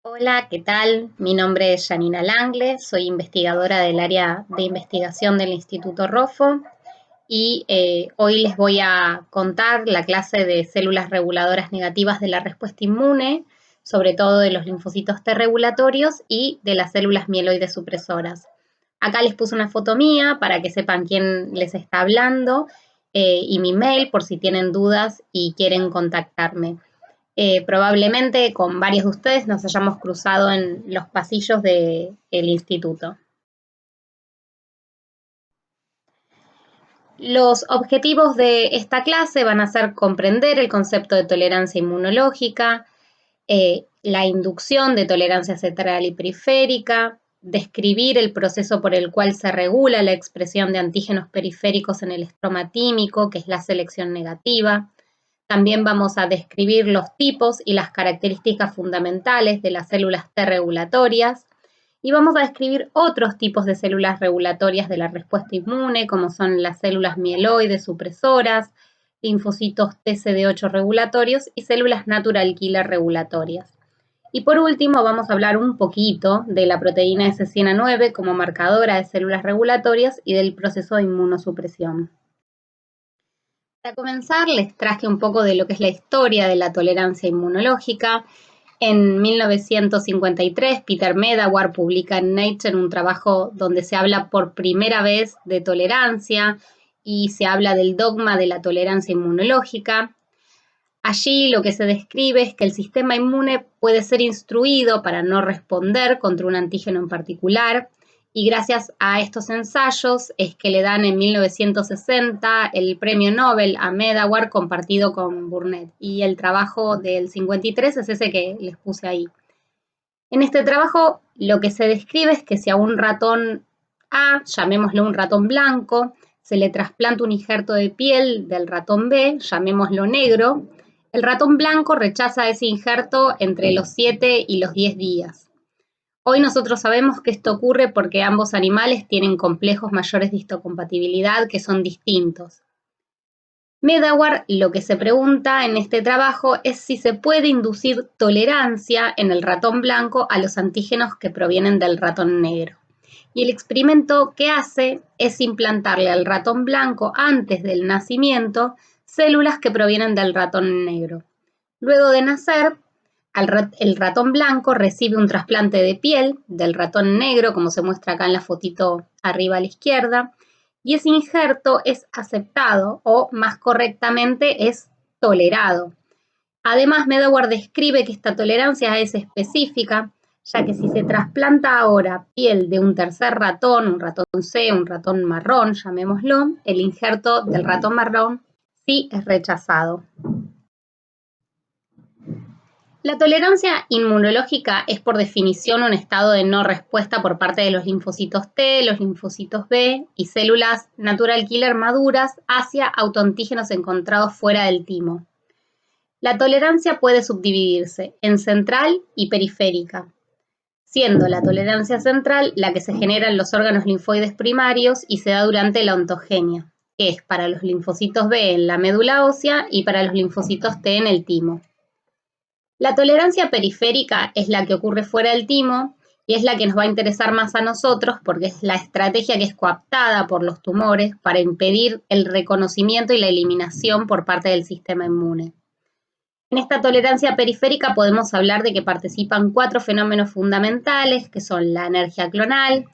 Hola, ¿qué tal? Mi nombre es Janina Langle, soy investigadora del área de investigación del Instituto ROFO y hoy les voy a contar la clase de células reguladoras negativas de la respuesta inmune, sobre todo de los linfocitos T regulatorios y de las células mieloides supresoras. Acá les puse una foto mía para que sepan quién les está hablando y mi mail por si tienen dudas y quieren contactarme. Probablemente con varios de ustedes nos hayamos cruzado en los pasillos del instituto. Los objetivos de esta clase van a ser comprender el concepto de tolerancia inmunológica, la inducción de tolerancia central y periférica, describir el proceso por el cual se regula la expresión de antígenos periféricos en el estroma tímico, que es la selección negativa. También vamos a describir los tipos y las características fundamentales de las células T regulatorias y vamos a describir otros tipos de células regulatorias de la respuesta inmune, como son las células mieloides supresoras, linfocitos TCD8 regulatorios y células natural killer regulatorias. Y por último vamos a hablar un poquito de la proteína S100A9 como marcadora de células regulatorias y del proceso de inmunosupresión. Para comenzar, les traje un poco de lo que es la historia de la tolerancia inmunológica. En 1953, Peter Medawar publica en Nature un trabajo donde se habla por primera vez de tolerancia y se habla del dogma de la tolerancia inmunológica. Allí lo que se describe es que el sistema inmune puede ser instruido para no responder contra un antígeno en particular, y gracias a estos ensayos es que le dan en 1960 el premio Nobel a Medawar compartido con Burnett, y el trabajo del 53 es ese que les puse ahí. En este trabajo lo que se describe es que si a un ratón A, llamémoslo un ratón blanco, se le trasplanta un injerto de piel del ratón B, llamémoslo negro, el ratón blanco rechaza ese injerto entre los 7 y los 10 días. Hoy nosotros sabemos que esto ocurre porque ambos animales tienen complejos mayores de histocompatibilidad que son distintos. Medawar lo que se pregunta en este trabajo es si se puede inducir tolerancia en el ratón blanco a los antígenos que provienen del ratón negro. Y el experimento que hace es implantarle al ratón blanco antes del nacimiento células que provienen del ratón negro. Luego de nacer, el ratón blanco recibe un trasplante de piel del ratón negro, como se muestra acá en la fotito arriba a la izquierda, y ese injerto es aceptado o, más correctamente, es tolerado. Además, Medawar describe que esta tolerancia es específica, ya que si se trasplanta ahora piel de un tercer ratón, un ratón C, un ratón marrón, llamémoslo, el injerto del ratón marrón sí es rechazado. La tolerancia inmunológica es por definición un estado de no respuesta por parte de los linfocitos T, los linfocitos B y células natural killer maduras hacia autoantígenos encontrados fuera del timo. La tolerancia puede subdividirse en central y periférica, siendo la tolerancia central la que se genera en los órganos linfoides primarios y se da durante la ontogenia, que es para los linfocitos B en la médula ósea y para los linfocitos T en el timo. La tolerancia periférica es la que ocurre fuera del timo y es la que nos va a interesar más a nosotros porque es la estrategia que es coaptada por los tumores para impedir el reconocimiento y la eliminación por parte del sistema inmune. En esta tolerancia periférica podemos hablar de que participan 4 fenómenos fundamentales, que son la energía clonal,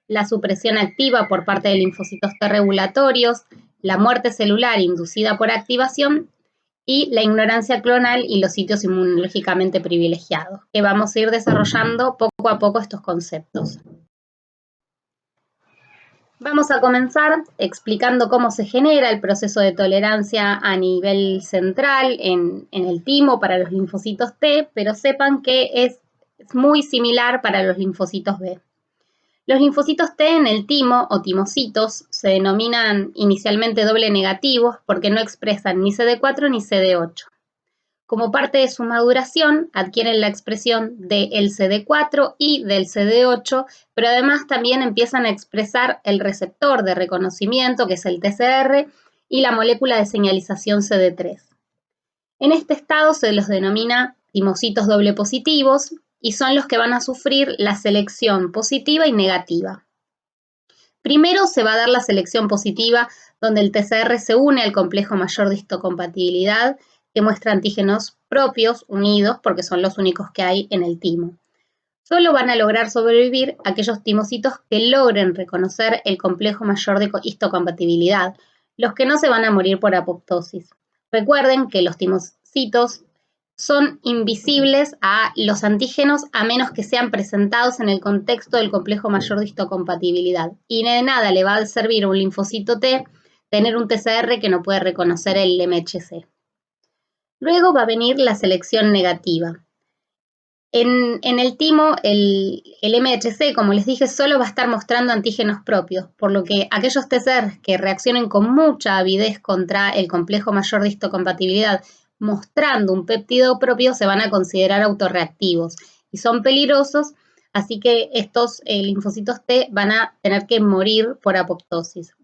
la supresión activa por parte de linfocitos T regulatorios, la muerte celular inducida por activación y la ignorancia clonal y los sitios inmunológicamente privilegiados, que vamos a ir desarrollando poco a poco estos conceptos. Vamos a comenzar explicando cómo se genera el proceso de tolerancia a nivel central en el timo para los linfocitos T, pero sepan que es muy similar para los linfocitos B. Los linfocitos T en el timo o timocitos se denominan inicialmente doble negativos porque no expresan ni CD4 ni CD8. Como parte de su maduración, adquieren la expresión del CD4 y del CD8, pero además también empiezan a expresar el receptor de reconocimiento, que es el TCR, y la molécula de señalización CD3. En este estado se los denomina timocitos doble positivos, y son los que van a sufrir la selección positiva y negativa. Primero se va a dar la selección positiva, donde el TCR se une al complejo mayor de histocompatibilidad, que muestra antígenos propios unidos, porque son los únicos que hay en el timo. Solo van a lograr sobrevivir aquellos timocitos que logren reconocer el complejo mayor de histocompatibilidad, los que no se van a morir por apoptosis. Recuerden que los timocitos son invisibles a los antígenos a menos que sean presentados en el contexto del complejo mayor de histocompatibilidad. Y de nada le va a servir a un linfocito T tener un TCR que no puede reconocer el MHC. Luego va a venir la selección negativa. En el timo, el MHC, como les dije, solo va a estar mostrando antígenos propios, por lo que aquellos TCR que reaccionen con mucha avidez contra el complejo mayor de histocompatibilidad mostrando un péptido propio se van a considerar autorreactivos y son peligrosos, así que estos linfocitos T van a tener que morir por apoptosis.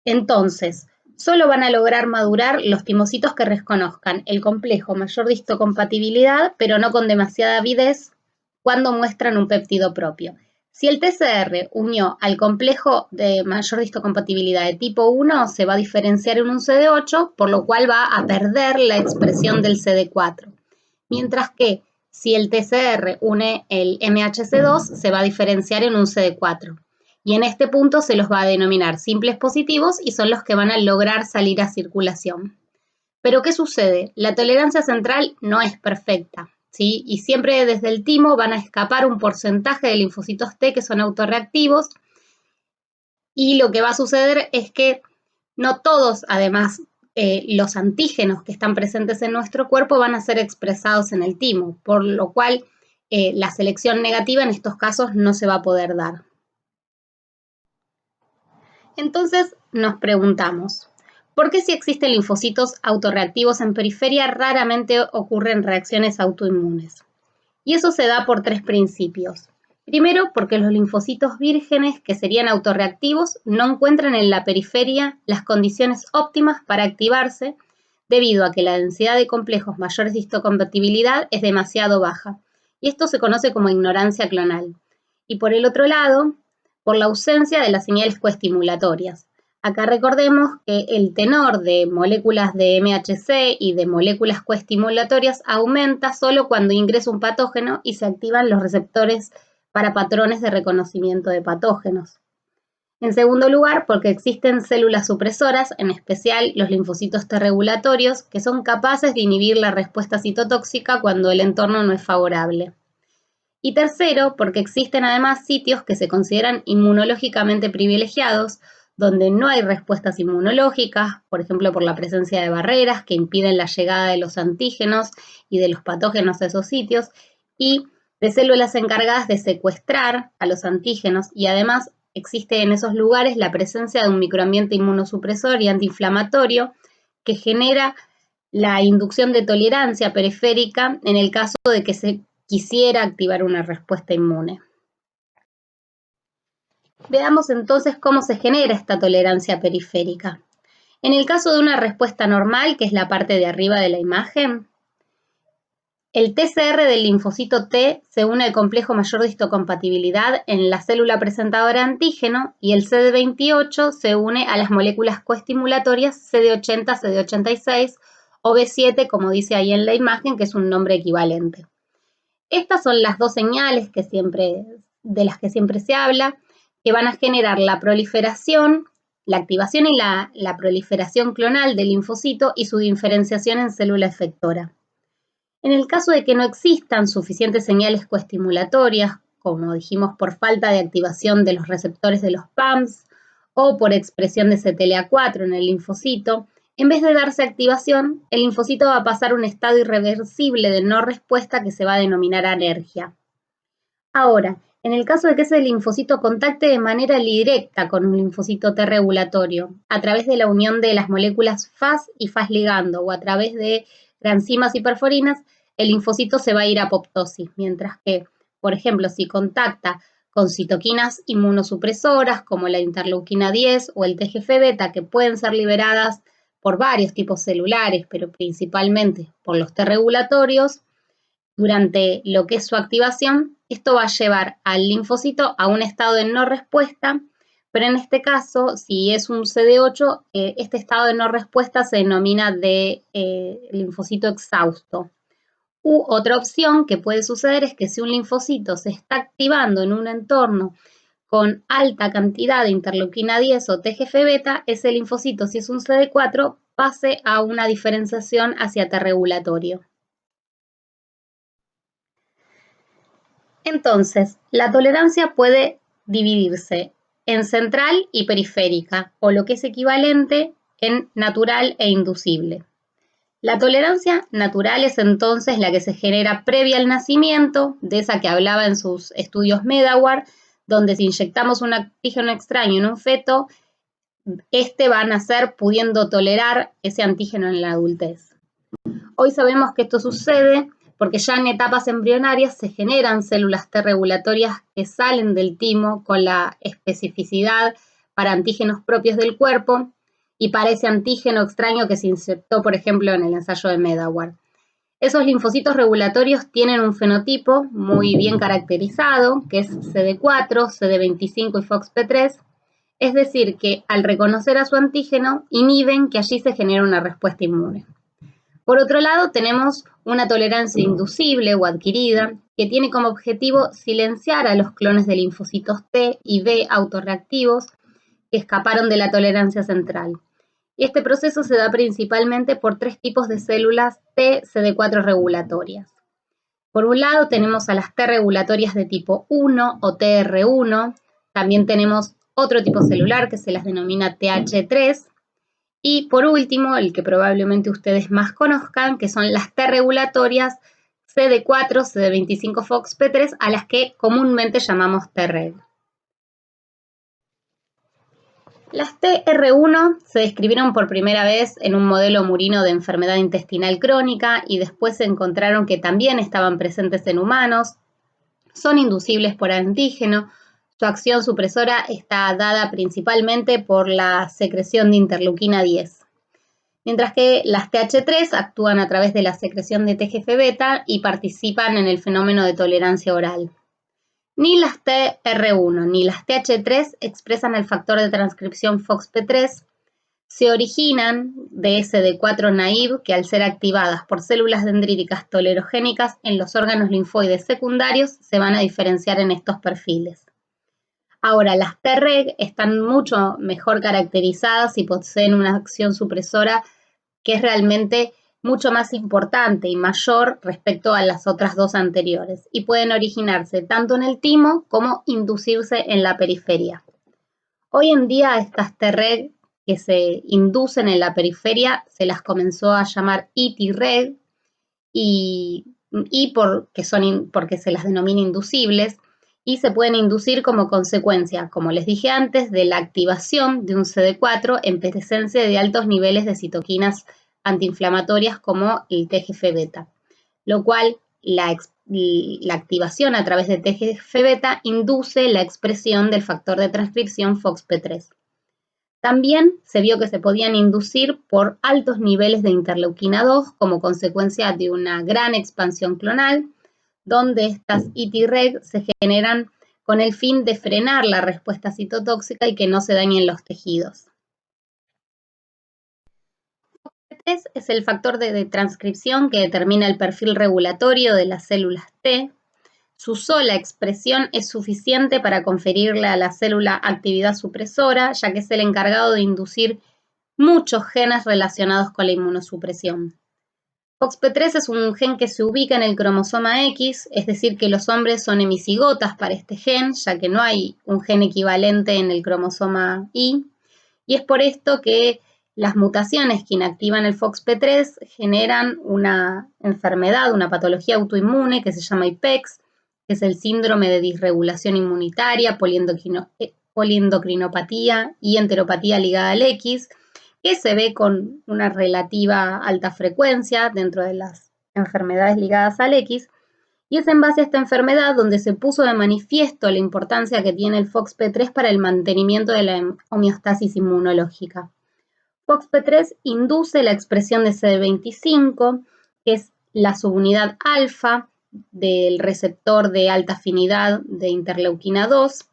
Entonces, solo van a lograr madurar los timocitos que reconozcan el complejo mayor de histocompatibilidad, pero no con demasiada avidez, cuando muestran un péptido propio. Si el TCR unió al complejo de mayor de histocompatibilidad de tipo 1, se va a diferenciar en un CD8, por lo cual va a perder la expresión del CD4. Mientras que si el TCR une el MHC2, se va a diferenciar en un CD4. Y en este punto se los va a denominar simples positivos y son los que van a lograr salir a circulación. Pero ¿qué sucede? La tolerancia central no es perfecta, ¿sí? Y siempre desde el timo van a escapar un porcentaje de linfocitos T que son autorreactivos y lo que va a suceder es que no todos, además, los antígenos que están presentes en nuestro cuerpo van a ser expresados en el timo, por lo cual la selección negativa en estos casos no se va a poder dar. Entonces nos preguntamos, ¿por qué si existen linfocitos autorreactivos en periferia raramente ocurren reacciones autoinmunes? Y eso se da por tres principios. Primero, porque los linfocitos vírgenes, que serían autorreactivos, no encuentran en la periferia las condiciones óptimas para activarse debido a que la densidad de complejos mayores de histocompatibilidad es demasiado baja. Y esto se conoce como ignorancia clonal. Y por el otro lado, por la ausencia de las señales coestimulatorias. Acá recordemos que el tenor de moléculas de MHC y de moléculas coestimulatorias aumenta solo cuando ingresa un patógeno y se activan los receptores para patrones de reconocimiento de patógenos. En segundo lugar, porque existen células supresoras, en especial los linfocitos T regulatorios, que son capaces de inhibir la respuesta citotóxica cuando el entorno no es favorable. Y tercero, porque existen además sitios que se consideran inmunológicamente privilegiados, donde no hay respuestas inmunológicas, por ejemplo por la presencia de barreras que impiden la llegada de los antígenos y de los patógenos a esos sitios, y de células encargadas de secuestrar a los antígenos, y además existe en esos lugares la presencia de un microambiente inmunosupresor y antiinflamatorio que genera la inducción de tolerancia periférica en el caso de que se quisiera activar una respuesta inmune. Veamos entonces cómo se genera esta tolerancia periférica. En el caso de una respuesta normal, que es la parte de arriba de la imagen, el TCR del linfocito T se une al complejo mayor de histocompatibilidad en la célula presentadora de antígeno y el CD28 se une a las moléculas coestimulatorias CD80, CD86 o B7, como dice ahí en la imagen, que es un nombre equivalente. Estas son las dos señales de las que siempre se habla, que van a generar la proliferación, la activación y la proliferación clonal del linfocito y su diferenciación en célula efectora. En el caso de que no existan suficientes señales coestimulatorias, como dijimos por falta de activación de los receptores de los PAMs o por expresión de CTLA4 en el linfocito, en vez de darse activación, el linfocito va a pasar a un estado irreversible de no respuesta que se va a denominar anergia. Ahora, en el caso de que ese linfocito contacte de manera directa con un linfocito T regulatorio, a través de la unión de las moléculas Fas y Fas ligando o a través de granzimas y perforinas, el linfocito se va a ir a apoptosis, mientras que, por ejemplo, si contacta con citoquinas inmunosupresoras como la interleuquina 10 o el TGF-beta, que pueden ser liberadas por varios tipos celulares, pero principalmente por los T regulatorios, durante lo que es su activación, esto va a llevar al linfocito a un estado de no respuesta, pero en este caso, si es un CD8, este estado de no respuesta se denomina de linfocito exhausto. U otra opción que puede suceder es que si un linfocito se está activando en un entorno con alta cantidad de interleuquina 10 o TGF-beta, ese linfocito, si es un CD4, pase a una diferenciación hacia T regulatorio. Entonces, la tolerancia puede dividirse en central y periférica, o lo que es equivalente en natural e inducible. La tolerancia natural es entonces la que se genera previa al nacimiento, de esa que hablaba en sus estudios Medawar, donde si inyectamos un antígeno extraño en un feto, este va a nacer pudiendo tolerar ese antígeno en la adultez. Hoy sabemos que esto sucede porque ya en etapas embrionarias se generan células T regulatorias que salen del timo con la especificidad para antígenos propios del cuerpo y para ese antígeno extraño que se insertó, por ejemplo, en el ensayo de Medawar. Esos linfocitos regulatorios tienen un fenotipo muy bien caracterizado, que es CD4, CD25 y FOXP3, es decir, que al reconocer a su antígeno, inhiben que allí se genere una respuesta inmune. Por otro lado, tenemos una tolerancia inducible o adquirida, que tiene como objetivo silenciar a los clones de linfocitos T y B autorreactivos que escaparon de la tolerancia central. Y este proceso se da principalmente por tres tipos de células T CD4 regulatorias. Por un lado tenemos a las T regulatorias de tipo 1 o TR1, también tenemos otro tipo celular que se las denomina TH3, y por último, el que probablemente ustedes más conozcan, que son las T regulatorias CD4, CD25 FOXP3, a las que comúnmente llamamos Treg. Las TR1 se describieron por primera vez en un modelo murino de enfermedad intestinal crónica y después se encontraron que también estaban presentes en humanos. Son inducibles por antígeno. Su acción supresora está dada principalmente por la secreción de interleuquina 10. Mientras que las TH3 actúan a través de la secreción de TGF-beta y participan en el fenómeno de tolerancia oral. Ni las TR1 ni las TH3 expresan el factor de transcripción FOXP3, se originan de CD4 naive que al ser activadas por células dendríticas tolerogénicas en los órganos linfoides secundarios se van a diferenciar en estos perfiles. Ahora, las Treg están mucho mejor caracterizadas y poseen una acción supresora que es realmente mucho más importante y mayor respecto a las otras dos anteriores y pueden originarse tanto en el timo como inducirse en la periferia. Hoy en día estas Treg que se inducen en la periferia se las comenzó a llamar ETreg porque se las denomina inducibles y se pueden inducir como consecuencia, como les dije antes, de la activación de un CD4 en presencia de altos niveles de citoquinas antiinflamatorias como el TGF-beta, lo cual la activación a través de TGF-beta induce la expresión del factor de transcripción FOXP3. También se vio que se podían inducir por altos niveles de interleuquina 2 como consecuencia de una gran expansión clonal, donde estas ETreg se generan con el fin de frenar la respuesta citotóxica y que no se dañen los tejidos. FOXP3 es el factor de transcripción que determina el perfil regulatorio de las células T. Su sola expresión es suficiente para conferirle a la célula actividad supresora, ya que es el encargado de inducir muchos genes relacionados con la inmunosupresión. FOXP3 es un gen que se ubica en el cromosoma X, es decir, que los hombres son hemicigotas para este gen, ya que no hay un gen equivalente en el cromosoma Y, y es por esto que las mutaciones que inactivan el FOXP3 generan una enfermedad, una patología autoinmune que se llama IPEX, que es el síndrome de disregulación inmunitaria, poliendocrinopatía y enteropatía ligada al X, que se ve con una relativa alta frecuencia dentro de las enfermedades ligadas al X, y es en base a esta enfermedad donde se puso de manifiesto la importancia que tiene el FOXP3 para el mantenimiento de la homeostasis inmunológica. FOXP3 induce la expresión de CD25, que es la subunidad alfa del receptor de alta afinidad de interleuquina 2.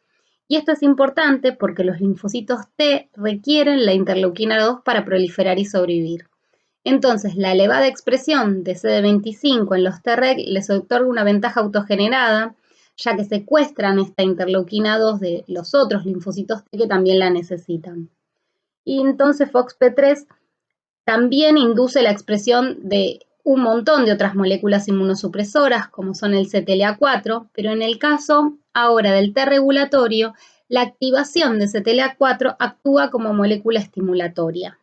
Y esto es importante porque los linfocitos T requieren la interleuquina 2 para proliferar y sobrevivir. Entonces, la elevada expresión de CD25 en los Treg les otorga una ventaja autogenerada, ya que secuestran esta interleuquina 2 de los otros linfocitos T que también la necesitan. Y entonces FOXP3 también induce la expresión de un montón de otras moléculas inmunosupresoras, como son el CTLA4, pero en el caso ahora del T regulatorio, la activación de CTLA4 actúa como molécula estimulatoria.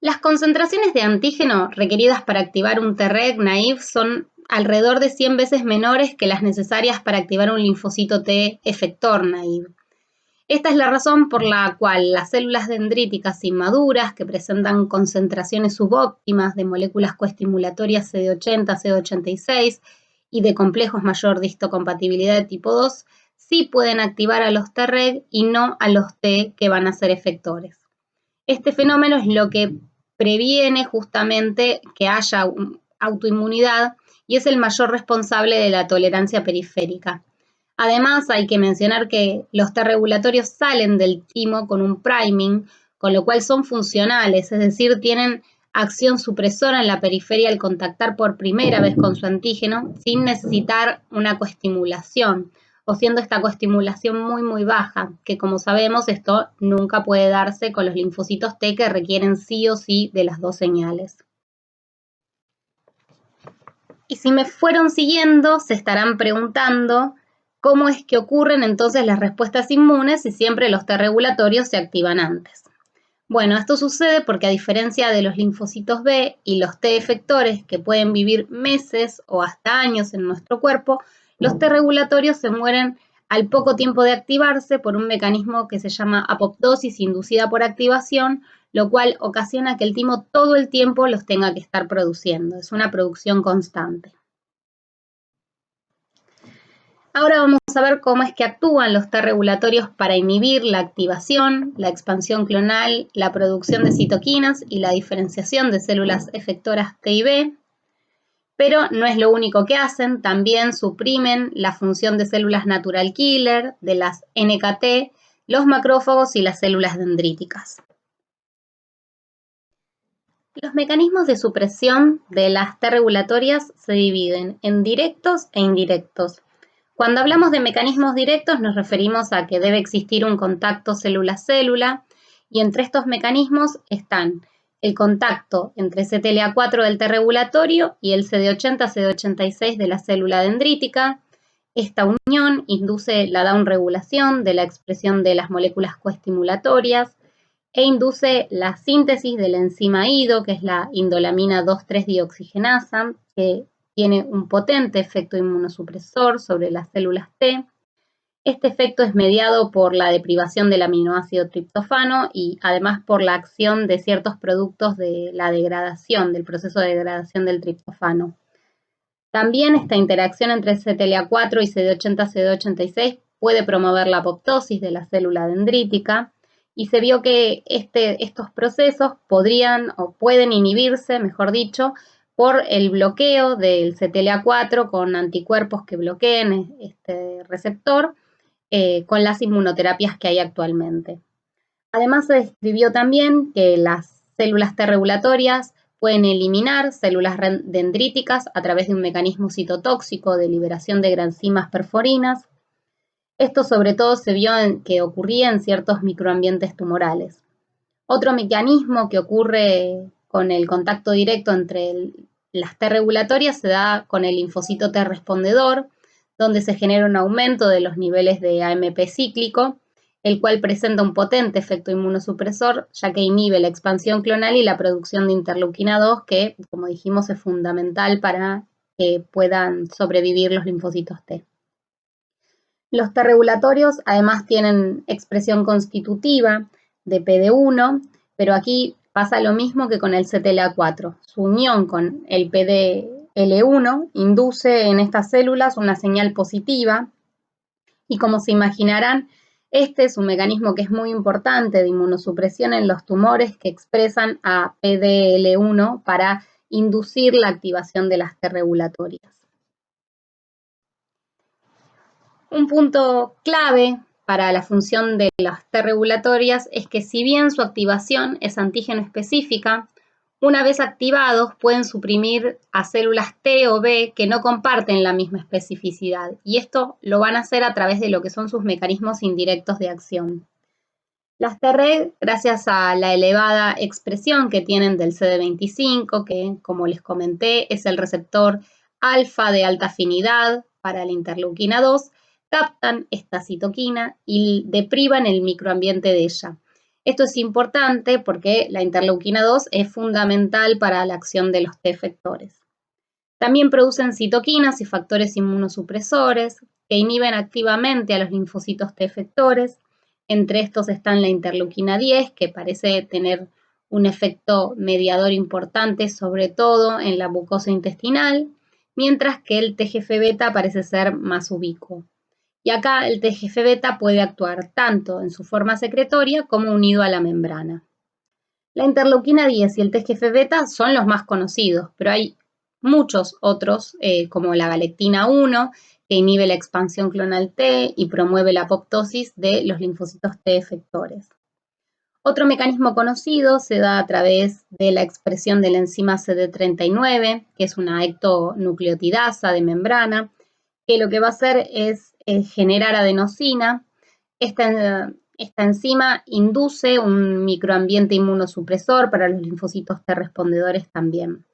Las concentraciones de antígeno requeridas para activar un Treg naive son alrededor de 100 veces menores que las necesarias para activar un linfocito T efector naive. Esta es la razón por la cual las células dendríticas inmaduras que presentan concentraciones subóptimas de moléculas coestimulatorias CD80, CD86 y de complejos mayor distocompatibilidad de tipo 2 sí pueden activar a los Treg y no a los T que van a ser efectores. Este fenómeno es lo que previene justamente que haya autoinmunidad y es el mayor responsable de la tolerancia periférica. Además, hay que mencionar que los T regulatorios salen del timo con un priming, con lo cual son funcionales, es decir, tienen acción supresora en la periferia al contactar por primera vez con su antígeno sin necesitar una coestimulación, o siendo esta coestimulación muy baja, que como sabemos esto nunca puede darse con los linfocitos T que requieren sí o sí de las dos señales. Y si me fueron siguiendo, se estarán preguntando cómo es que ocurren entonces las respuestas inmunes si siempre los T regulatorios se activan antes. Bueno, esto sucede porque a diferencia de los linfocitos B y los T efectores que pueden vivir meses o hasta años en nuestro cuerpo, los T regulatorios se mueren al poco tiempo de activarse por un mecanismo que se llama apoptosis inducida por activación, lo cual ocasiona que el timo todo el tiempo los tenga que estar produciendo. Es una producción constante. Ahora vamos a ver cómo es que actúan los T regulatorios para inhibir la activación, la expansión clonal, la producción de citoquinas y la diferenciación de células efectoras T y B. Pero no es lo único que hacen, también suprimen la función de células natural killer, de las NKT, los macrófagos y las células dendríticas. Los mecanismos de supresión de las T regulatorias se dividen en directos e indirectos. Cuando hablamos de mecanismos directos nos referimos a que debe existir un contacto célula-célula y entre estos mecanismos están el contacto entre CTLA4 del T regulatorio y el CD80-CD86 de la célula dendrítica. Esta unión induce la downregulación de la expresión de las moléculas coestimulatorias e induce la síntesis de la enzima IDO, que es la indolamina 2,3-dioxigenasa, que tiene un potente efecto inmunosupresor sobre las células T. Este efecto es mediado por la deprivación del aminoácido triptofano y además por la acción de ciertos productos de la degradación, del proceso de degradación del triptofano. También esta interacción entre CTLA4 y CD80-CD86 puede promover la apoptosis de la célula dendrítica y se vio que estos procesos podrían o pueden inhibirse, mejor dicho, por el bloqueo del CTLA4 con anticuerpos que bloqueen este receptor con las inmunoterapias que hay actualmente. Además, se describió también que las células T regulatorias pueden eliminar células dendríticas a través de un mecanismo citotóxico de liberación de granzimas perforinas. Esto sobre todo se vio que ocurría en ciertos microambientes tumorales. Otro mecanismo que ocurre con el contacto directo entre las T regulatorias se da con el linfocito T respondedor, donde se genera un aumento de los niveles de AMP cíclico, el cual presenta un potente efecto inmunosupresor, ya que inhibe la expansión clonal y la producción de interleuquina 2, que, como dijimos, es fundamental para que puedan sobrevivir los linfocitos T. Los T regulatorios además tienen expresión constitutiva de PD1, pero aquí pasa lo mismo que con el CTLA4. Su unión con el PDL1 induce en estas células una señal positiva y, como se imaginarán, Este es un mecanismo que es muy importante de inmunosupresión en los tumores que expresan a PDL1 para inducir la activación de las T regulatorias. Un punto clave para la función de las T regulatorias es que si bien su activación es antígeno específica, una vez activados pueden suprimir a células T o B que no comparten la misma especificidad, y esto lo van a hacer a través de lo que son sus mecanismos indirectos de acción. Las Treg, gracias a la elevada expresión que tienen del CD25, que como les comenté es el receptor alfa de alta afinidad para la interleuquina 2, captan esta citoquina y deprivan el microambiente de ella. Esto es importante porque la interleuquina 2 es fundamental para la acción de los T efectores. También producen citoquinas y factores inmunosupresores que inhiben activamente a los linfocitos T efectores. Entre estos están la interleuquina 10, que parece tener un efecto mediador importante, sobre todo en la mucosa intestinal, mientras que el TGF-beta parece ser más ubicuo. Y acá el TGF-beta puede actuar tanto en su forma secretoria como unido a la membrana. La interleuquina 10 y el TGF-beta son los más conocidos, pero hay muchos otros, como la galectina 1, que inhibe la expansión clonal T y promueve la apoptosis de los linfocitos T efectores. Otro mecanismo conocido se da a través de la expresión de la enzima CD39, que es una ectonucleotidasa de membrana, que lo que va a hacer es generar adenosina. Esta enzima induce un microambiente inmunosupresor para los linfocitos T respondedores también.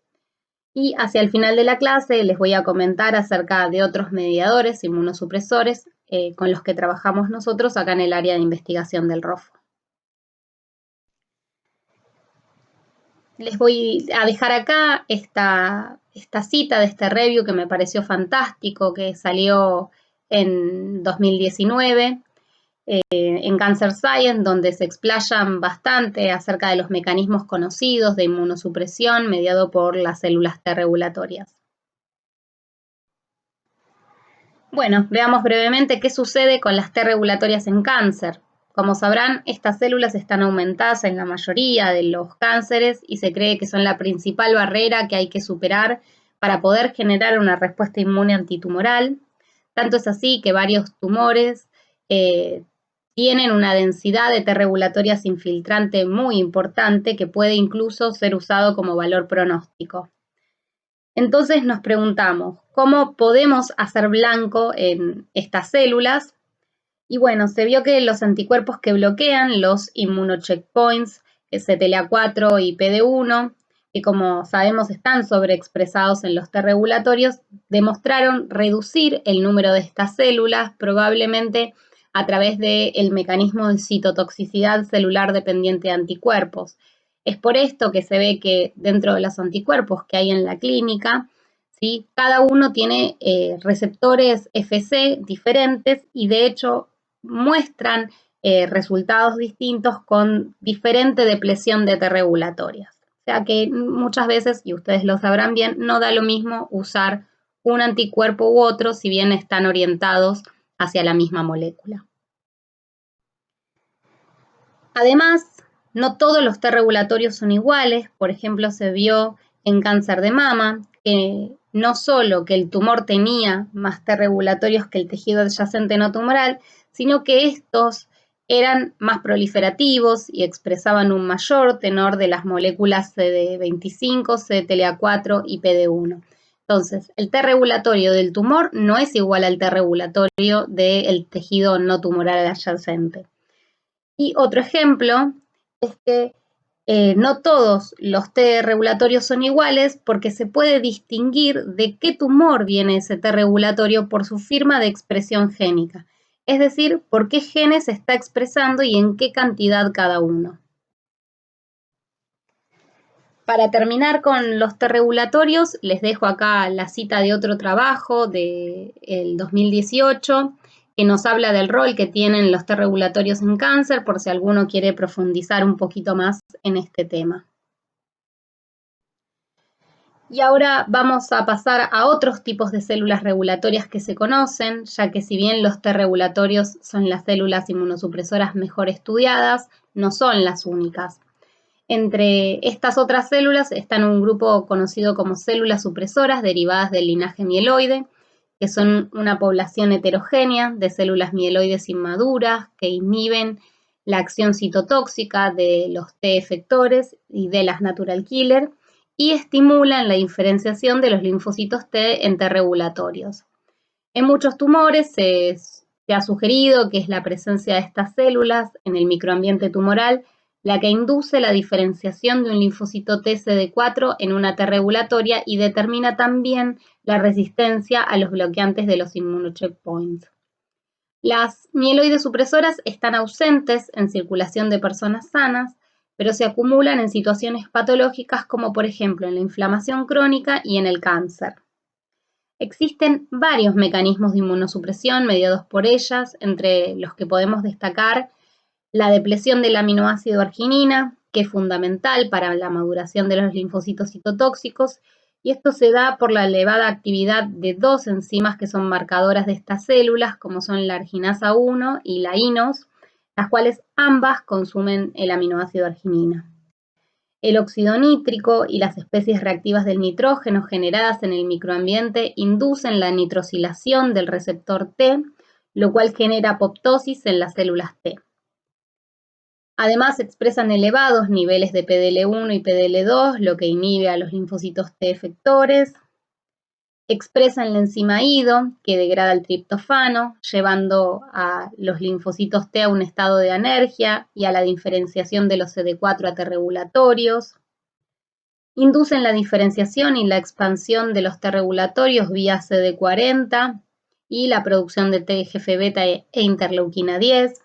Y hacia el final de la clase les voy a comentar acerca de otros mediadores inmunosupresores con los que trabajamos nosotros acá en el área de investigación del ROFO. Les voy a dejar acá esta cita de este review que me pareció fantástico, que salió en 2019 en Cancer Science, donde se explayan bastante acerca de los mecanismos conocidos de inmunosupresión mediado por las células T regulatorias. Bueno, veamos brevemente qué sucede con las T regulatorias en cáncer. Como sabrán, estas células están aumentadas en la mayoría de los cánceres y se cree que son la principal barrera que hay que superar para poder generar una respuesta inmune antitumoral. Tanto es así que varios tumores tienen una densidad de T regulatorias infiltrante muy importante que puede incluso ser usado como valor pronóstico. Entonces nos preguntamos, ¿cómo podemos hacer blanco en estas células? Y bueno, se vio que los anticuerpos que bloquean los inmunocheckpoints, CTLA4 y PD1, que como sabemos están sobreexpresados en los T regulatorios, demostraron reducir el número de estas células, probablemente a través del mecanismo de citotoxicidad celular dependiente de anticuerpos. Es por esto que se ve que dentro de los anticuerpos que hay en la clínica, ¿sí? Cada uno tiene receptores FC diferentes y de hecho muestran resultados distintos con diferente depresión de T regulatorias. O sea que muchas veces, y ustedes lo sabrán bien, no da lo mismo usar un anticuerpo u otro si bien están orientados hacia la misma molécula. Además, no todos los T regulatorios son iguales. Por ejemplo, se vio en cáncer de mama que no solo que el tumor tenía más T regulatorios que el tejido adyacente no tumoral, sino que estos eran más proliferativos y expresaban un mayor tenor de las moléculas CD25, CTLA4 y PD1. Entonces, el T regulatorio del tumor no es igual al T regulatorio del tejido no tumoral adyacente. Y otro ejemplo es que no todos los T regulatorios son iguales porque se puede distinguir de qué tumor viene ese T regulatorio por su firma de expresión génica, es decir, por qué genes se está expresando y en qué cantidad cada uno. Para terminar con los T regulatorios, les dejo acá la cita de otro trabajo del 2018 que nos habla del rol que tienen los T regulatorios en cáncer, por si alguno quiere profundizar un poquito más en este tema. Y ahora vamos a pasar a otros tipos de células regulatorias que se conocen, ya que si bien los T regulatorios son las células inmunosupresoras mejor estudiadas, no son las únicas. Entre estas otras células están un grupo conocido como células supresoras derivadas del linaje mieloide, que son una población heterogénea de células mieloides inmaduras que inhiben la acción citotóxica de los T efectores y de las natural killer, y estimulan la diferenciación de los linfocitos T en T regulatorios. En muchos tumores se ha sugerido que es la presencia de estas células en el microambiente tumoral la que induce la diferenciación de un linfocito T CD4 en una T regulatoria y determina también la resistencia a los bloqueantes de los inmunocheckpoints. Las mieloides supresoras están ausentes en circulación de personas sanas, pero se acumulan en situaciones patológicas como por ejemplo en la inflamación crónica y en el cáncer. Existen varios mecanismos de inmunosupresión mediados por ellas, entre los que podemos destacar la depresión del aminoácido arginina, que es fundamental para la maduración de los linfocitos citotóxicos, y esto se da por la elevada actividad de dos enzimas que son marcadoras de estas células, como son la arginasa 1 y la INOS, las cuales ambas consumen el aminoácido arginina. El óxido nítrico y las especies reactivas del nitrógeno generadas en el microambiente inducen la nitrosilación del receptor T, lo cual genera apoptosis en las células T. Además, expresan elevados niveles de PDL1 y PDL2, lo que inhibe a los linfocitos T efectores. Expresan la enzima IDO, que degrada el triptofano, llevando a los linfocitos T a un estado de anergia y a la diferenciación de los CD4 a T regulatorios. Inducen la diferenciación y la expansión de los T regulatorios vía CD40 y la producción de TGF-beta e interleuquina 10.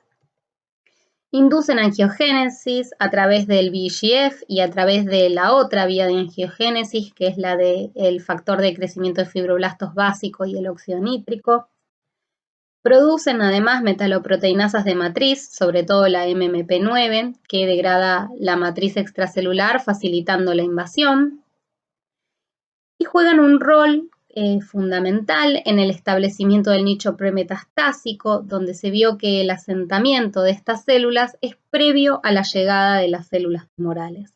Inducen angiogénesis a través del VEGF y a través de la otra vía de angiogénesis, que es la del factor de crecimiento de fibroblastos básico y el óxido nítrico. Producen además metaloproteinasas de matriz, sobre todo la MMP9, que degrada la matriz extracelular facilitando la invasión. Y juegan un rol fundamental en el establecimiento del nicho premetastásico, donde se vio que el asentamiento de estas células es previo a la llegada de las células tumorales.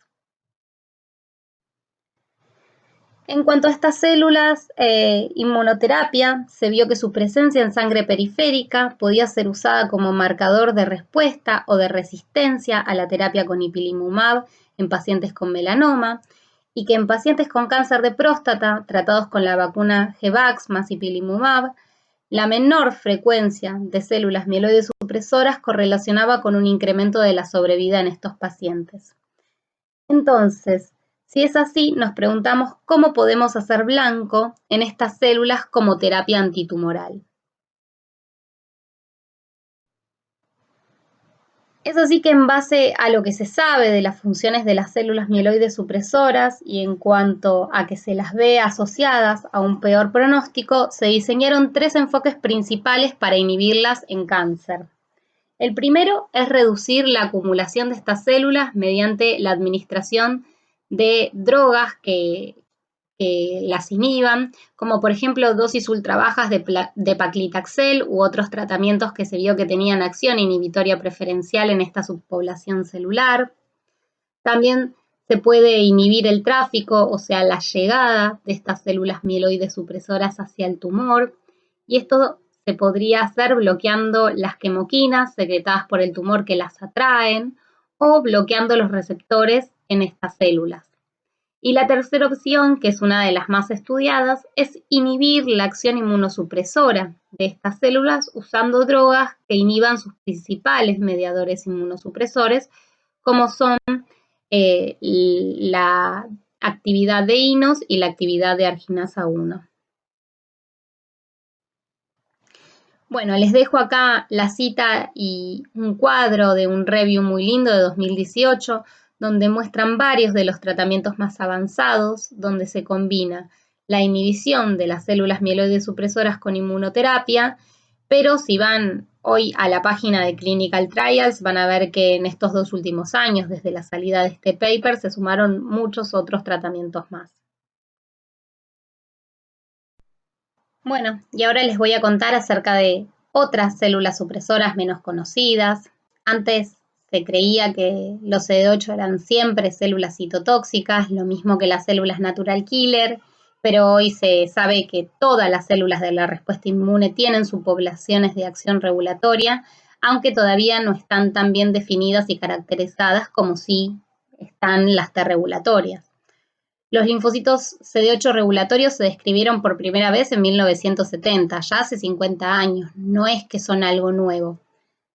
En cuanto a estas células, inmunoterapia, se vio que su presencia en sangre periférica podía ser usada como marcador de respuesta o de resistencia a la terapia con ipilimumab en pacientes con melanoma, y que en pacientes con cáncer de próstata tratados con la vacuna GEVAX más ipilimumab, la menor frecuencia de células mieloides supresoras correlacionaba con un incremento de la sobrevida en estos pacientes. Entonces, si es así, nos preguntamos cómo podemos hacer blanco en estas células como terapia antitumoral. Es así que en base a lo que se sabe de las funciones de las células mieloides supresoras y en cuanto a que se las ve asociadas a un peor pronóstico, se diseñaron tres enfoques principales para inhibirlas en cáncer. El primero es reducir la acumulación de estas células mediante la administración de drogas que las inhiban, como por ejemplo dosis ultra bajas de paclitaxel u otros tratamientos que se vio que tenían acción inhibitoria preferencial en esta subpoblación celular. También se puede inhibir el tráfico, o sea, la llegada de estas células mieloides supresoras hacia el tumor, y esto se podría hacer bloqueando las quemoquinas secretadas por el tumor que las atraen o bloqueando los receptores en estas células. Y la tercera opción, que es una de las más estudiadas, es inhibir la acción inmunosupresora de estas células usando drogas que inhiban sus principales mediadores inmunosupresores, como son la actividad de INOS y la actividad de arginasa 1. Bueno, les dejo acá la cita y un cuadro de un review muy lindo de 2018, donde muestran varios de los tratamientos más avanzados, donde se combina la inhibición de las células mieloides supresoras con inmunoterapia, pero si van hoy a la página de Clinical Trials van a ver que en estos 2 últimos años, desde la salida de este paper, se sumaron muchos otros tratamientos más. Bueno, y ahora les voy a contar acerca de otras células supresoras menos conocidas. Antes se creía que los CD8 eran siempre células citotóxicas, lo mismo que las células natural killer, pero hoy se sabe que todas las células de la respuesta inmune tienen sus poblaciones de acción regulatoria, aunque todavía no están tan bien definidas y caracterizadas como sí están las T regulatorias. Los linfocitos CD8 regulatorios se describieron por primera vez en 1970, ya hace 50 años, no es que son algo nuevo.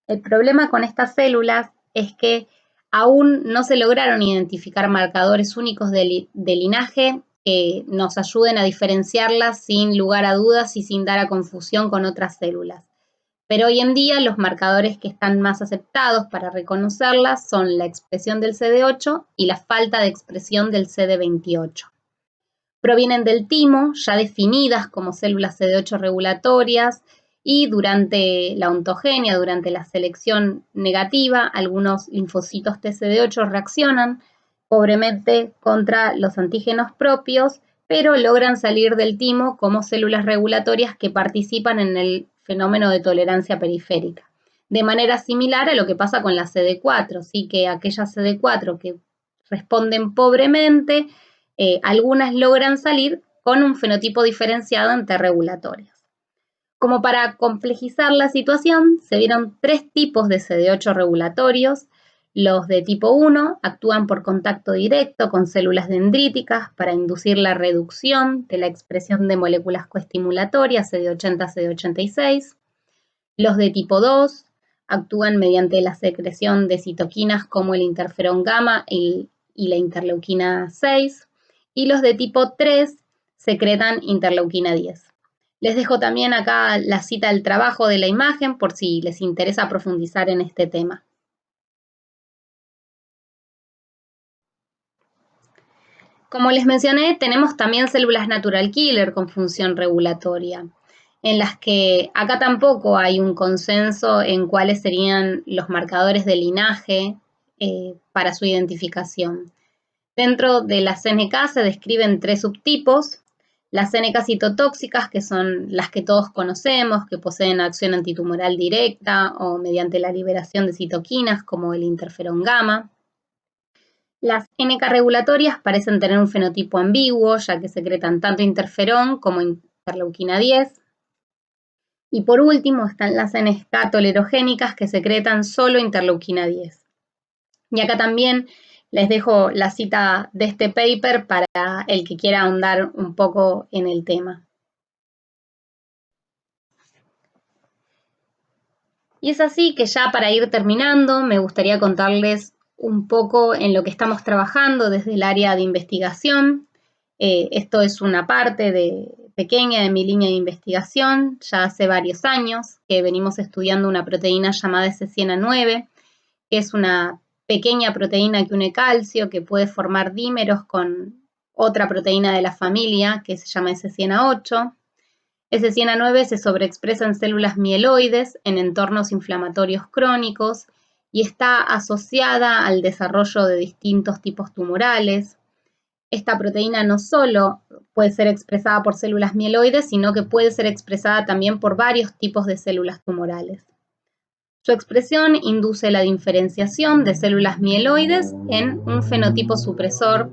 El problema con estas células es que aún no se lograron identificar marcadores únicos de linaje que nos ayuden a diferenciarlas sin lugar a dudas y sin dar a confusión con otras células. Pero hoy en día los marcadores que están más aceptados para reconocerlas son la expresión del CD8 y la falta de expresión del CD28. Provienen del timo, ya definidas como células CD8 regulatorias, y durante la ontogenia, durante la selección negativa, algunos linfocitos TCD8 reaccionan pobremente contra los antígenos propios, pero logran salir del timo como células regulatorias que participan en el fenómeno de tolerancia periférica. De manera similar a lo que pasa con la CD4, ¿sí? Que aquellas CD4 que responden pobremente, algunas logran salir con un fenotipo diferenciado en T regulatorias. Como para complejizar la situación, se vieron 3 tipos de CD8 regulatorios. Los de tipo 1 actúan por contacto directo con células dendríticas para inducir la reducción de la expresión de moléculas coestimulatorias CD80, CD86. Los de tipo 2 actúan mediante la secreción de citoquinas como el interferón gamma y la interleuquina 6. Y los de tipo 3 secretan interleuquina 10. Les dejo también acá la cita del trabajo de la imagen por si les interesa profundizar en este tema. Como les mencioné, tenemos también células natural killer con función regulatoria, en las que acá tampoco hay un consenso en cuáles serían los marcadores de linaje para su identificación. Dentro de las CNK se describen 3 subtipos: las CNK citotóxicas, que son las que todos conocemos, que poseen acción antitumoral directa o mediante la liberación de citoquinas como el interferón gamma. Las NK regulatorias parecen tener un fenotipo ambiguo, ya que secretan tanto interferón como interleuquina 10. Y por último están las NK tolerogénicas, que secretan solo interleuquina 10. Y acá también les dejo la cita de este paper para el que quiera ahondar un poco en el tema. Y es así que ya para ir terminando, me gustaría contarles un poco en lo que estamos trabajando desde el área de investigación. Esto es una parte pequeña de mi línea de investigación. Ya hace varios años que venimos estudiando una proteína llamada SCN9, que es una pequeña proteína que une calcio, que puede formar dímeros con otra proteína de la familia que se llama SCN8. SCN9 se sobreexpresa en células mieloides en entornos inflamatorios crónicos y está asociada al desarrollo de distintos tipos tumorales. Esta proteína no solo puede ser expresada por células mieloides, sino que puede ser expresada también por varios tipos de células tumorales. Su expresión induce la diferenciación de células mieloides en un fenotipo supresor,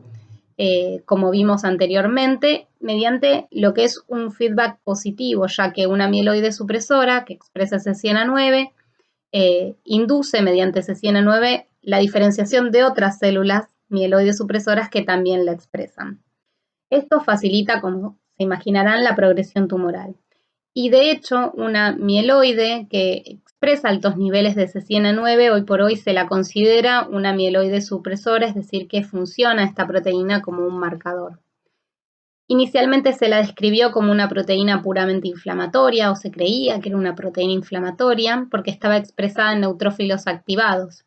como vimos anteriormente, mediante lo que es un feedback positivo, ya que una mieloide supresora que expresa SCN9 induce mediante SCN9 la diferenciación de otras células mieloides supresoras que también la expresan. Esto facilita, como se imaginarán, la progresión tumoral. Y de hecho, una mieloide que expresa altos niveles de SCN9, hoy por hoy se la considera una mieloide supresora, es decir, que funciona esta proteína como un marcador. Inicialmente se la describió como una proteína puramente inflamatoria, o se creía que era una proteína inflamatoria, porque estaba expresada en neutrófilos activados.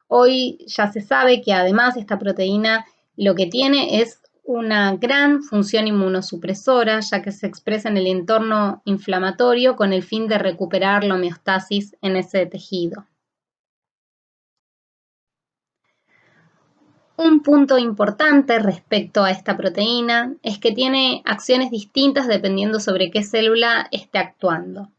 Hoy ya se sabe que además esta proteína lo que tiene es una gran función inmunosupresora, ya que se expresa en el entorno inflamatorio con el fin de recuperar la homeostasis en ese tejido. Un punto importante respecto a esta proteína es que tiene acciones distintas dependiendo sobre qué célula esté actuando.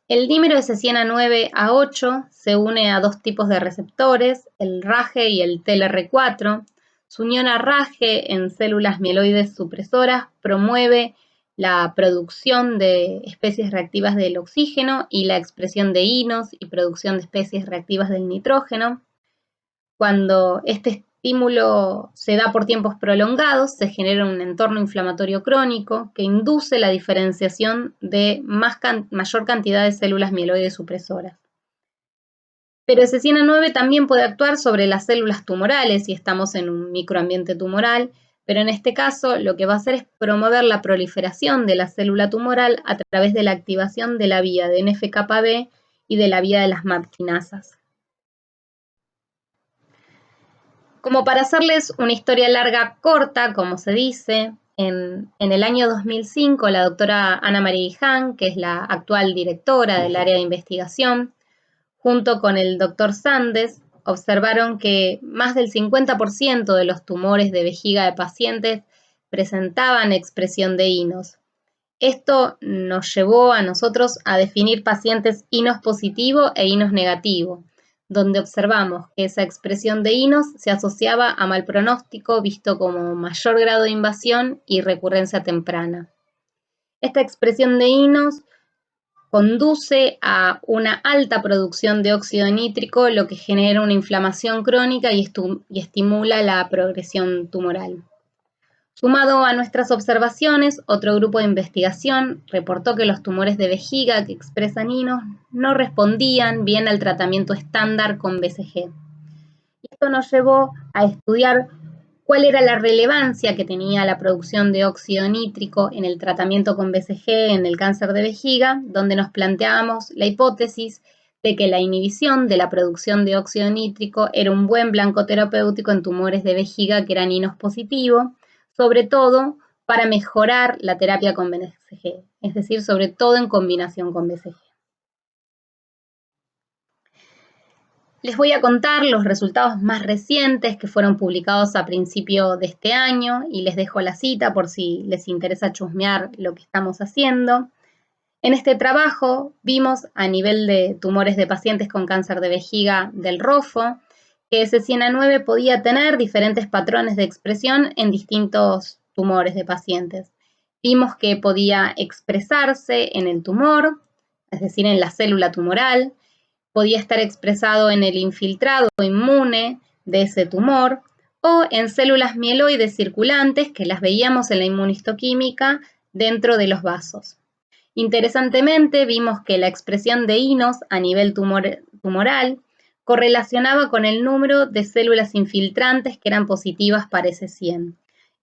El dímero S100A9A8 se une a dos tipos de receptores, el RAGE y el TLR4. Su unión a RAGE en células mieloides supresoras promueve la producción de especies reactivas del oxígeno y la expresión de inos y producción de especies reactivas del nitrógeno. Cuando este estímulo se da por tiempos prolongados, se genera un entorno inflamatorio crónico que induce la diferenciación de mayor cantidad de células mieloides supresoras. Pero SCN9 también puede actuar sobre las células tumorales si estamos en un microambiente tumoral, pero en este caso lo que va a hacer es promover la proliferación de la célula tumoral a través de la activación de la vía de NF-κB y de la vía de las MAP quinasas. Como para hacerles una historia larga corta, como se dice, en el año 2005 la doctora Ana María Guiján, que es la actual directora del área de investigación, junto con el doctor Sandes, observaron que más del 50% de los tumores de vejiga de pacientes presentaban expresión de INOS. Esto nos llevó a nosotros a definir pacientes INOS positivo e INOS negativo, donde observamos que esa expresión de INOS se asociaba a mal pronóstico, visto como mayor grado de invasión y recurrencia temprana. Esta expresión de INOS conduce a una alta producción de óxido nítrico, lo que genera una inflamación crónica y estimula la progresión tumoral. Sumado a nuestras observaciones, otro grupo de investigación reportó que los tumores de vejiga que expresan INOS no respondían bien al tratamiento estándar con BCG. Esto nos llevó a estudiar cuál era la relevancia que tenía la producción de óxido nítrico en el tratamiento con BCG en el cáncer de vejiga, donde nos planteábamos la hipótesis de que la inhibición de la producción de óxido nítrico era un buen blanco terapéutico en tumores de vejiga que eran INOS positivo, sobre todo para mejorar la terapia con BCG, es decir, sobre todo en combinación con BCG. Les voy a contar los resultados más recientes que fueron publicados a principio de este año y les dejo la cita por si les interesa chusmear lo que estamos haciendo. En este trabajo vimos a nivel de tumores de pacientes con cáncer de vejiga del ROFO que SCN9 podía tener diferentes patrones de expresión en distintos tumores de pacientes. Vimos que podía expresarse en el tumor, es decir, en la célula tumoral, podía estar expresado en el infiltrado inmune de ese tumor o en células mieloides circulantes que las veíamos en la inmunistoquímica dentro de los vasos. Interesantemente, vimos que la expresión de INOS a nivel tumoral correlacionaba con el número de células infiltrantes que eran positivas para S100.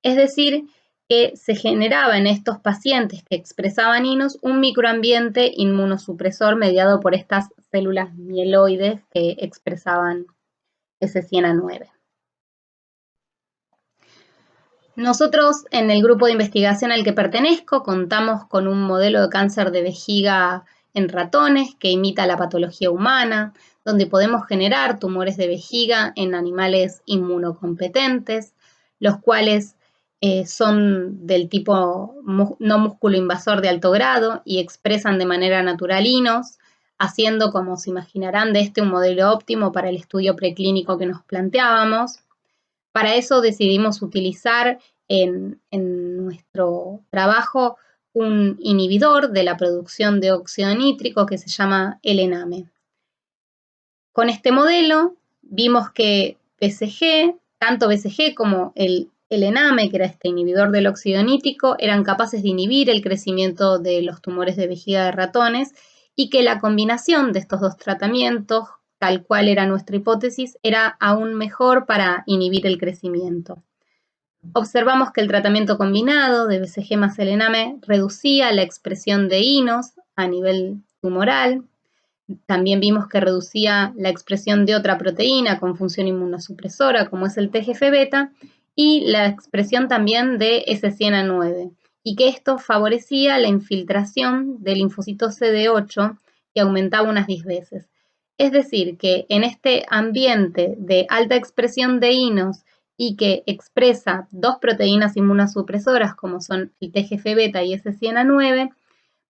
Es decir, que se generaba en estos pacientes que expresaban INOS un microambiente inmunosupresor mediado por estas células mieloides que expresaban S100A9. Nosotros en el grupo de investigación al que pertenezco contamos con un modelo de cáncer de vejiga en ratones que imita la patología humana, donde podemos generar tumores de vejiga en animales inmunocompetentes, los cuales son del tipo no músculo invasor de alto grado y expresan de manera natural INOS, haciendo, como se imaginarán, de este un modelo óptimo para el estudio preclínico que nos planteábamos. Para eso decidimos utilizar en nuestro trabajo un inhibidor de la producción de óxido nítrico que se llama el ENAME. Con este modelo vimos que BCG, tanto BCG como el ENAME, que era este inhibidor del óxido nítrico, eran capaces de inhibir el crecimiento de los tumores de vejiga de ratones y que la combinación de estos dos tratamientos, tal cual era nuestra hipótesis, era aún mejor para inhibir el crecimiento. Observamos que el tratamiento combinado de BCG más el ENAME reducía la expresión de INOS a nivel tumoral. También vimos que reducía la expresión de otra proteína con función inmunosupresora, como es el TGF-beta, y la expresión también de SCN9, y que esto favorecía la infiltración del linfocito CD8 que aumentaba unas 10 veces. Es decir, que en este ambiente de alta expresión de INOS y que expresa dos proteínas inmunosupresoras como son el TGF-beta y S100A9,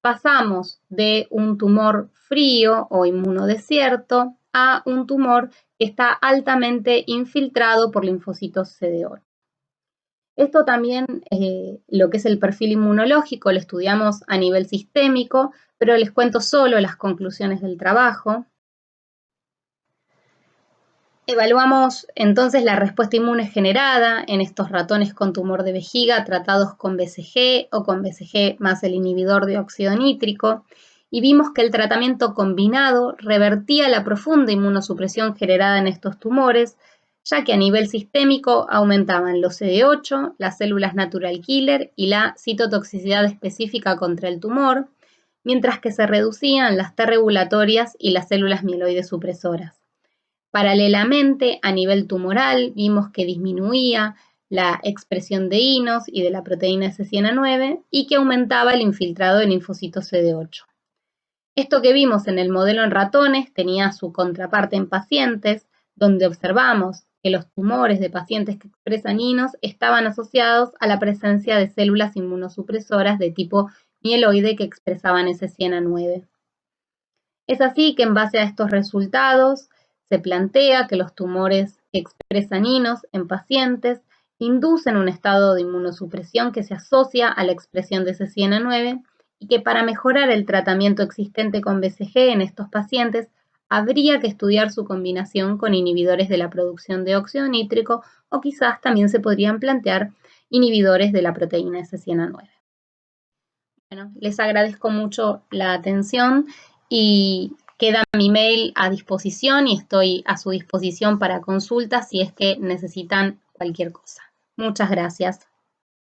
pasamos de un tumor frío o inmunodesierto a un tumor que está altamente infiltrado por linfocitos CD8. Esto también, lo que es el perfil inmunológico, lo estudiamos a nivel sistémico, pero les cuento solo las conclusiones del trabajo. Evaluamos entonces la respuesta inmune generada en estos ratones con tumor de vejiga tratados con BCG o con BCG más el inhibidor de óxido nítrico y vimos que el tratamiento combinado revertía la profunda inmunosupresión generada en estos tumores, ya que a nivel sistémico aumentaban los CD8, las células natural killer y la citotoxicidad específica contra el tumor, mientras que se reducían las T regulatorias y las células mieloides supresoras. Paralelamente, a nivel tumoral, vimos que disminuía la expresión de INOS y de la proteína S100A9 y que aumentaba el infiltrado de linfocitos CD8. Esto que vimos en el modelo en ratones tenía su contraparte en pacientes, donde observamos que los tumores de pacientes que expresan INOS estaban asociados a la presencia de células inmunosupresoras de tipo mieloide que expresaban S100A9. Es así que en base a estos resultados se plantea que los tumores que expresan INOS en pacientes inducen un estado de inmunosupresión que se asocia a la expresión de C100A9 y que para mejorar el tratamiento existente con BCG en estos pacientes habría que estudiar su combinación con inhibidores de la producción de óxido nítrico o quizás también se podrían plantear inhibidores de la proteína S100A9. Bueno, les agradezco mucho la atención y queda mi mail a disposición y estoy a su disposición para consultas si es que necesitan cualquier cosa. Muchas gracias.